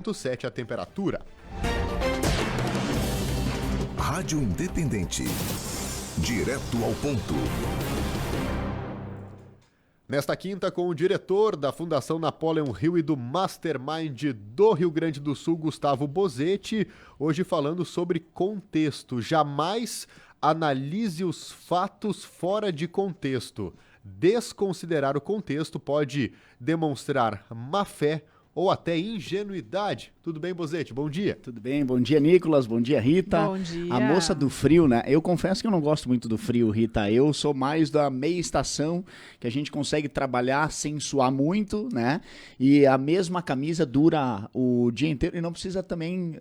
9,7 a temperatura. Rádio Independente. Direto ao ponto. Nesta quinta, com o diretor da Fundação Napoleon Hill e do Mastermind do Rio Grande do Sul, Gustavo Bozetti, hoje falando sobre contexto. Jamais analise os fatos fora de contexto. Desconsiderar o contexto pode demonstrar má fé ou até ingenuidade. Tudo bem, Bozetti? Bom dia. Tudo bem, bom dia, Nicolas, bom dia, Rita. Bom dia. A moça do frio, né? Eu confesso que eu não gosto muito do frio, Rita. Eu sou mais da meia estação, que a gente consegue trabalhar sem suar muito, né? E a mesma camisa dura o dia inteiro e não precisa também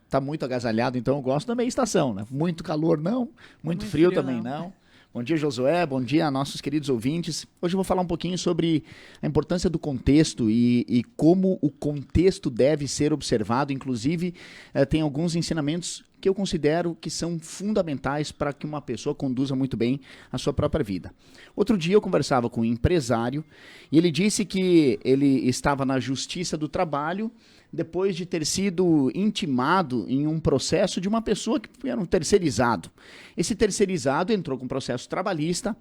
tá muito agasalhado, então eu gosto da meia estação, né? Muito calor não, muito frio também não. Bom dia, Josué. Bom dia a nossos queridos ouvintes. Hoje eu vou falar um pouquinho sobre a importância do contexto e como o contexto deve ser observado. Inclusive, tem alguns ensinamentos que eu considero que são fundamentais para que uma pessoa conduza muito bem a sua própria vida. Outro dia eu conversava com um empresário e ele disse que ele estava na Justiça do Trabalho depois de ter sido intimado em um processo de uma pessoa que era um terceirizado. Esse terceirizado entrou com um processo trabalhista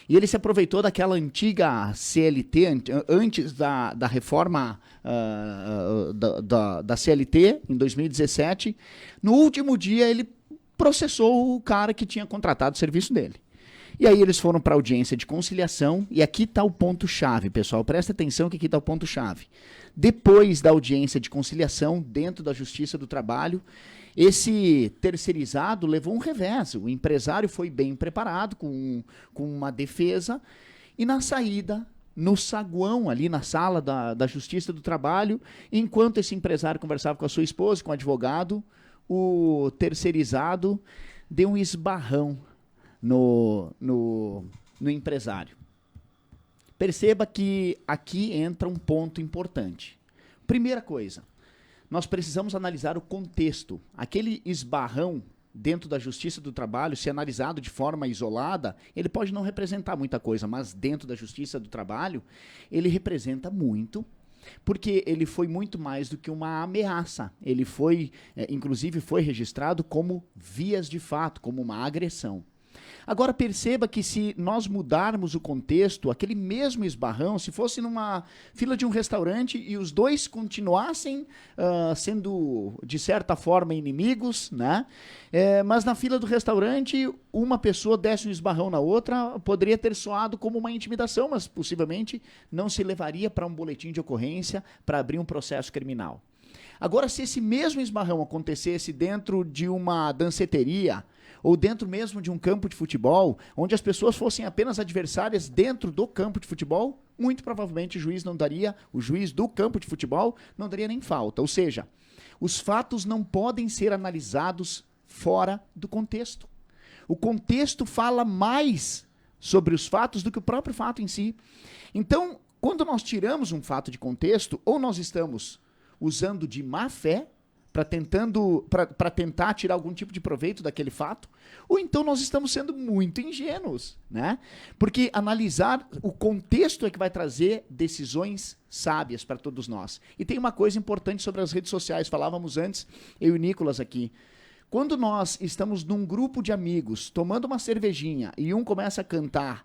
e ele se aproveitou daquela antiga CLT, antes da reforma da CLT, em 2017. No último dia, ele processou o cara que tinha contratado o serviço dele. E aí eles foram para a audiência de conciliação, e aqui está o ponto-chave, pessoal. Presta atenção que aqui está o ponto-chave. Depois da audiência de conciliação, dentro da Justiça do Trabalho, esse terceirizado levou um revés. O empresário foi bem preparado, com uma defesa, e na saída, no saguão ali na sala da Justiça do Trabalho, enquanto esse empresário conversava com a sua esposa, com o advogado, o terceirizado deu um esbarrão no empresário. Perceba que aqui entra um ponto importante. Primeira coisa, nós precisamos analisar o contexto. Aquele esbarrão dentro da Justiça do Trabalho, se analisado de forma isolada, ele pode não representar muita coisa, mas dentro da Justiça do Trabalho, ele representa muito, porque ele foi muito mais do que uma ameaça. Ele foi, inclusive, foi registrado como vias de fato, como uma agressão. Agora perceba que se nós mudarmos o contexto, aquele mesmo esbarrão, se fosse numa fila de um restaurante e os dois continuassem sendo, de certa forma, inimigos, né? Mas na fila do restaurante, uma pessoa desse um esbarrão na outra, poderia ter soado como uma intimidação, mas possivelmente não se levaria para um boletim de ocorrência para abrir um processo criminal. Agora, se esse mesmo esbarrão acontecesse dentro de uma danceteria, ou dentro mesmo de um campo de futebol, onde as pessoas fossem apenas adversárias dentro do campo de futebol, muito provavelmente o juiz do campo de futebol não daria nem falta. Ou seja, os fatos não podem ser analisados fora do contexto. O contexto fala mais sobre os fatos do que o próprio fato em si. Então, quando nós tiramos um fato de contexto, ou nós estamos usando de má fé, para tentar tirar algum tipo de proveito daquele fato, ou então nós estamos sendo muito ingênuos, né? Porque analisar o contexto é que vai trazer decisões sábias para todos nós. E tem uma coisa importante sobre as redes sociais, falávamos antes, eu e o Nicolas aqui. Quando nós estamos num grupo de amigos, tomando uma cervejinha, e um começa a cantar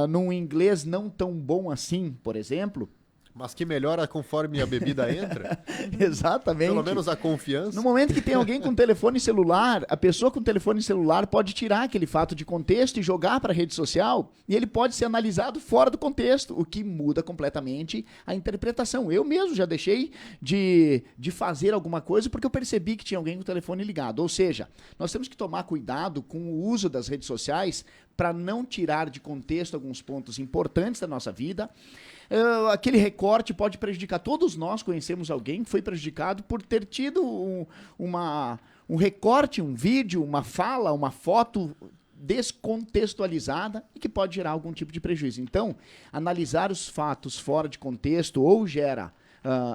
num inglês não tão bom assim, por exemplo, mas que melhora conforme a bebida entra. Exatamente. Pelo menos a confiança. No momento que tem alguém com telefone celular, a pessoa com telefone celular pode tirar aquele fato de contexto e jogar para a rede social, e ele pode ser analisado fora do contexto, o que muda completamente a interpretação. Eu mesmo já deixei de fazer alguma coisa porque eu percebi que tinha alguém com o telefone ligado. Ou seja, nós temos que tomar cuidado com o uso das redes sociais para não tirar de contexto alguns pontos importantes da nossa vida. Aquele recorte pode prejudicar. Todos nós conhecemos alguém que foi prejudicado por ter tido um recorte, um vídeo, uma fala, uma foto descontextualizada e que pode gerar algum tipo de prejuízo. Então, analisar os fatos fora de contexto ou gera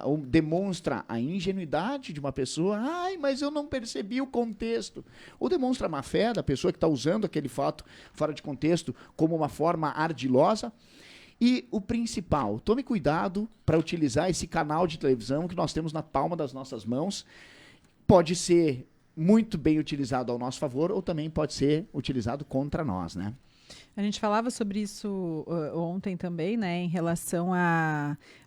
ou demonstra a ingenuidade de uma pessoa, mas eu não percebi o contexto, ou demonstra a má fé da pessoa que está usando aquele fato fora de contexto como uma forma ardilosa. E o principal, tome cuidado para utilizar esse canal de televisão que nós temos na palma das nossas mãos. Pode ser muito bem utilizado ao nosso favor ou também pode ser utilizado contra nós, né? A gente falava sobre isso ontem também, né, em relação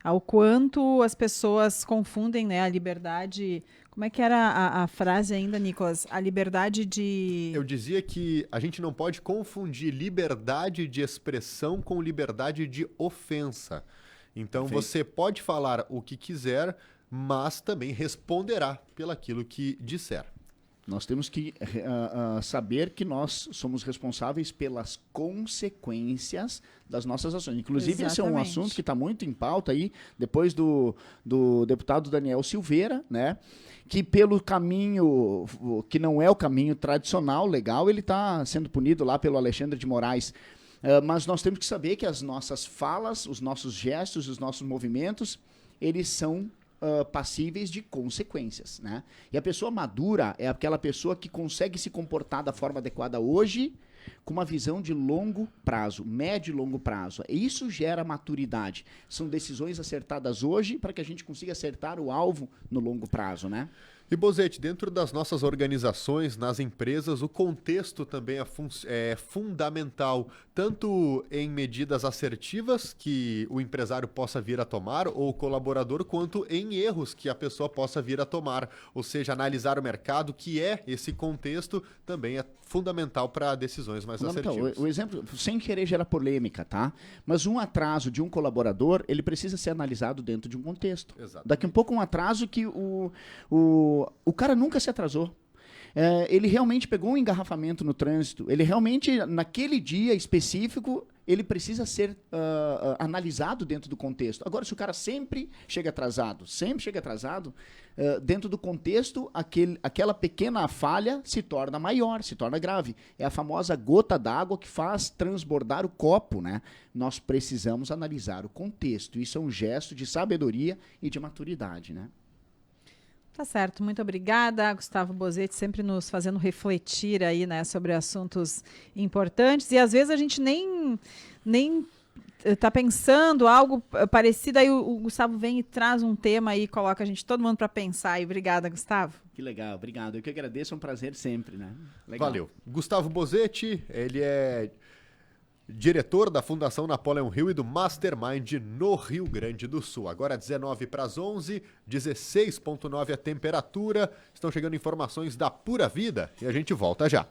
ao quanto as pessoas confundem, né, a liberdade. Como é que era a frase ainda, Nicolas? A liberdade de... Eu dizia que a gente não pode confundir liberdade de expressão com liberdade de ofensa. Então você pode falar o que quiser, mas também responderá pelaquilo que disser. Nós temos que saber que nós somos responsáveis pelas consequências das nossas ações. Inclusive, esse é um assunto que está muito em pauta aí, depois do deputado Daniel Silveira, né? Que pelo caminho, que não é o caminho tradicional, legal, ele está sendo punido lá pelo Alexandre de Moraes. Mas nós temos que saber que as nossas falas, os nossos gestos, os nossos movimentos, eles são passíveis de consequências, né? E a pessoa madura é aquela pessoa que consegue se comportar da forma adequada hoje, com uma visão de longo prazo, médio e longo prazo. E isso gera maturidade. São decisões acertadas hoje para que a gente consiga acertar o alvo no longo prazo, né? E, Bozetti, dentro das nossas organizações, nas empresas, o contexto também é fundamental, tanto em medidas assertivas que o empresário possa vir a tomar, ou o colaborador, quanto em erros que a pessoa possa vir a tomar. Ou seja, analisar o mercado, que é esse contexto, também é fundamental para decisões mais assertivas. O exemplo, sem querer gerar polêmica, tá? Mas um atraso de um colaborador, ele precisa ser analisado dentro de um contexto. Exatamente. Daqui a pouco um atraso que o cara nunca se atrasou. Ele realmente pegou um engarrafamento no trânsito. Ele realmente, naquele dia específico, ele precisa ser analisado dentro do contexto. Agora, se o cara sempre chega atrasado, dentro do contexto, aquela pequena falha se torna maior, se torna grave. É a famosa gota d'água que faz transbordar o copo, né? Nós precisamos analisar o contexto. Isso é um gesto de sabedoria e de maturidade, né? Tá certo, muito obrigada, Gustavo Bozetti, sempre nos fazendo refletir aí, né, sobre assuntos importantes, e às vezes a gente nem tá pensando algo parecido, aí o Gustavo vem e traz um tema aí, coloca todo mundo para pensar, e obrigada, Gustavo. Que legal, obrigado, eu que agradeço, é um prazer sempre, né? Legal. Valeu. Gustavo Bozetti, ele é diretor da Fundação Napoleon Hill e do Mastermind no Rio Grande do Sul. Agora 19 para as 11, 16,9 a temperatura. Estão chegando informações da Pura Vida e a gente volta já.